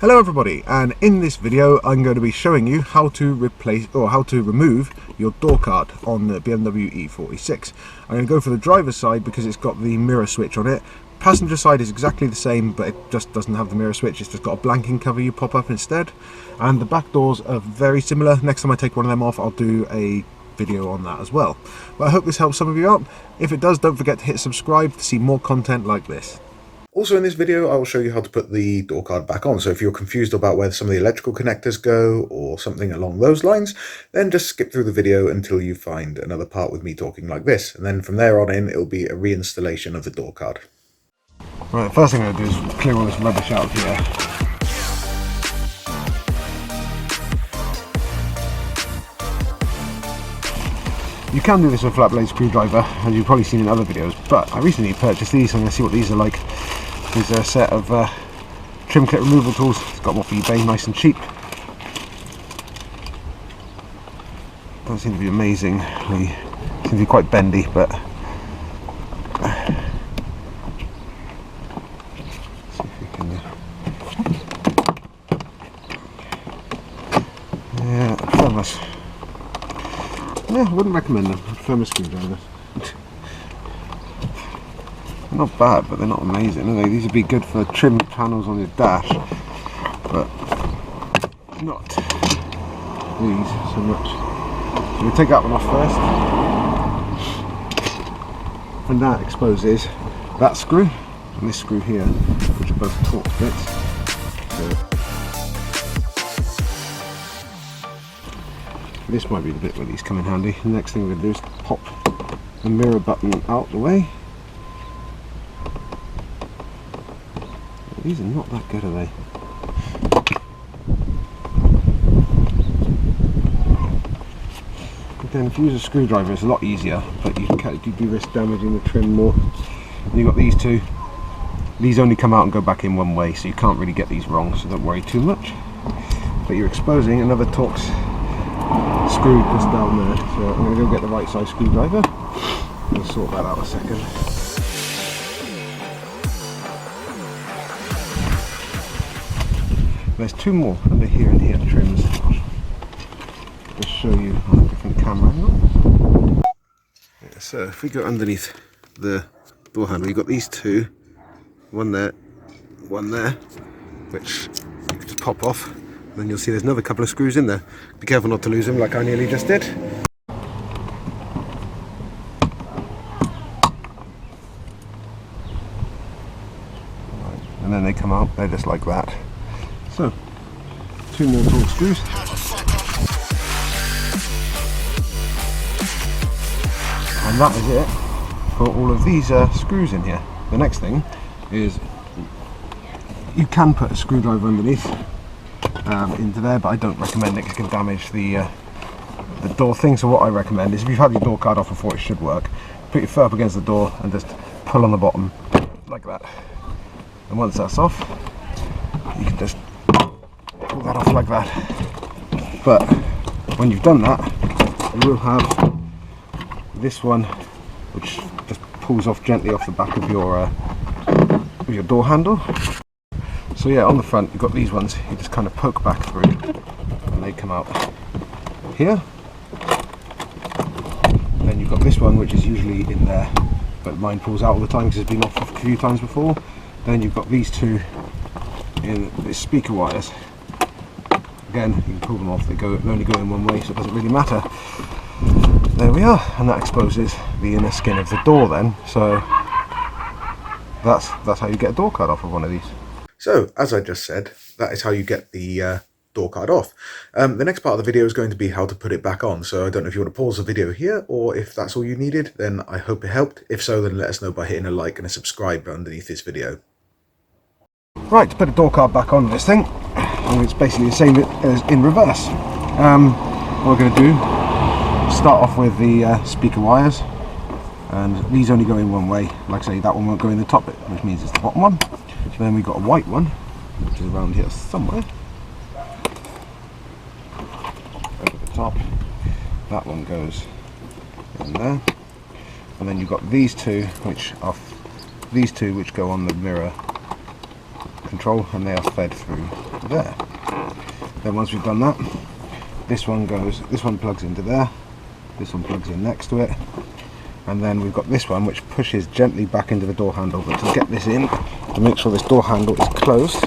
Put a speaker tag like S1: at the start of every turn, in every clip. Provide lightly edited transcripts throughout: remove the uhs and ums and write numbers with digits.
S1: Hello everybody, and in this video I'm going to be showing you how to replace or how to remove your door card on the BMW E46. I'm going to go for the driver's side because it's got the mirror switch on it. Passenger side is exactly the same, but it just doesn't have the mirror switch. It's just got a blanking cover you pop up instead. And the back doors are very similar. Next time I take one of them off, I'll do a video on that as well. But I hope this helps some of you out. If it does, don't forget to hit subscribe to see more content like this. Also in this video, I will show you how to put the door card back on. So if you're confused about where some of the electrical connectors go or something along those lines, then just skip through the video until you find another part with me talking like this. And then from there on in, it'll be a reinstallation of the door card. Right, the first thing I'm going to do is clear all this rubbish out of here. You can do this with a flat blade screwdriver, as you've probably seen in other videos, but I recently purchased these, so I'm going to see what these are like. There's a set of trim clip removal tools. It's got them off eBay, nice and cheap. Doesn't seem to be amazing, they seem to be quite bendy, but see if we can yeah, thermos. Yeah, I wouldn't recommend them. Thermos screwdrivers. They're not bad, but they're not amazing, are they? These would be good for trim panels on your dash, but not these so much. So we take that one off first, and that exposes that screw and this screw here, which are both Torx bits. So this might be the bit where these come in handy. The next thing we're going to do is pop the mirror button out the way. These are not that good, are they? Again, if you use a screwdriver it's a lot easier, but you do risk damaging the trim more. And you've got these two. These only come out and go back in one way, so you can't really get these wrong, so don't worry too much. But you're exposing another Torx screw just down there, so I'm going to go get the right size screwdriver. We'll sort that out a second. There's two more under here and here trims. I'll just show you on a different camera angle. Yeah, so if we go underneath the door handle, you've got these two, one there, which you can just pop off. Then you'll see there's another couple of screws in there. Be careful not to lose them like I nearly just did. Right. And then they come out, they're just like that. So, two more Torx screws. And that is it for all of these screws in here. The next thing is you can put a screwdriver underneath into there, but I don't recommend it because it can damage the door thing. So what I recommend is if you've had your door card off before, it should work. Put your foot up against the door and just pull on the bottom like that. And once that's off, you can just pull that off like that. But when you've done that, you will have this one, which just pulls off gently off the back of your door handle. So yeah, on the front you've got these ones, you just kind of poke back through and they come out here. Then you've got this one, which is usually in there, but mine pulls out all the time because it's been off a few times before. Then you've got these two in the speaker wires. Again, you can pull them off, they only go in one way, so it doesn't really matter. There we are, and that exposes the inner skin of the door then. So that's how you get a door card off of one of these. So, as I just said, that is how you get the door card off. The next part of the video is going to be how to put it back on. So I don't know if you want to pause the video here, or if that's all you needed, then I hope it helped. If so, then let us know by hitting a like and a subscribe underneath this video. Right, to put a door card back on this thing, and it's basically the same as in reverse. What we're going to do, start off with the speaker wires, and these only go in one way. Like I say, that one won't go in the top bit, which means it's the bottom one. So then we've got a white one, which is around here somewhere. Over the top. That one goes in there. And then you've got these two, which go on the mirror control, and they are fed through there. Then once we've done that, this one plugs into there, this one plugs in next to it, and then we've got this one which pushes gently back into the door handle. But to get this in, to make sure this door handle is closed,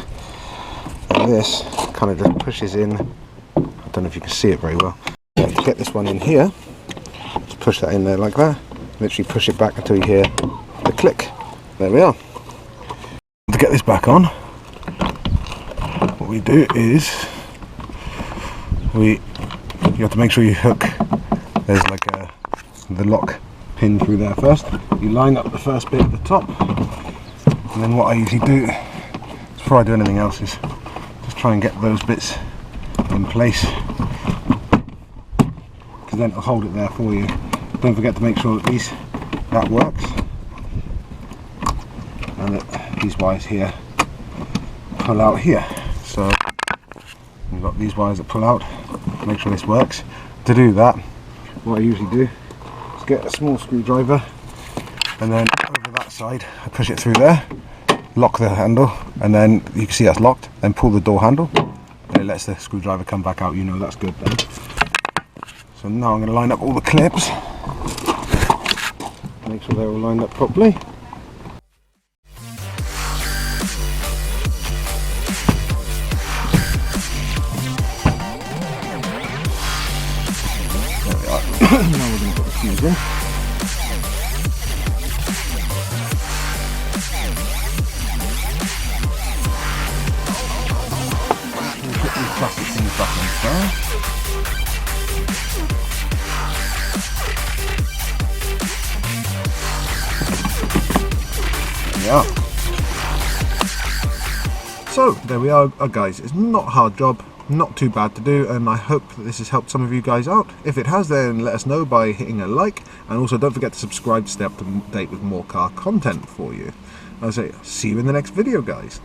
S1: and this kind of just pushes in. I don't know if you can see it very well. So to get this one in here, just push that in there like that, literally push it back until you hear the click. There we are. To get this back on, what we do is you have to make sure you hook, there's like the lock pin through there first. You line up the first bit at the top, and then what I usually do before I do anything else is just try and get those bits in place, because then it'll hold it there for you. Don't forget to make sure that that works, and that these wires here pull out here. So you've got these wires that pull out. Make sure this works. To do that, what I usually do is get a small screwdriver, and then over that side I push it through there, lock the handle, and then you can see that's locked. Then pull the door handle, and it lets the screwdriver come back out. You know that's good then. So now I'm going to line up all the clips, make sure they're all lined up properly. Now we're going to put the fuse in. We'll put these plastic things back on there. There we are. So there we are, guys. It's not a hard job. Not too bad to do, and I hope that this has helped some of you guys out. If it has, then let us know by hitting a like, and also don't forget to subscribe to stay up to date with more car content for you. I'll say see you in the next video, guys.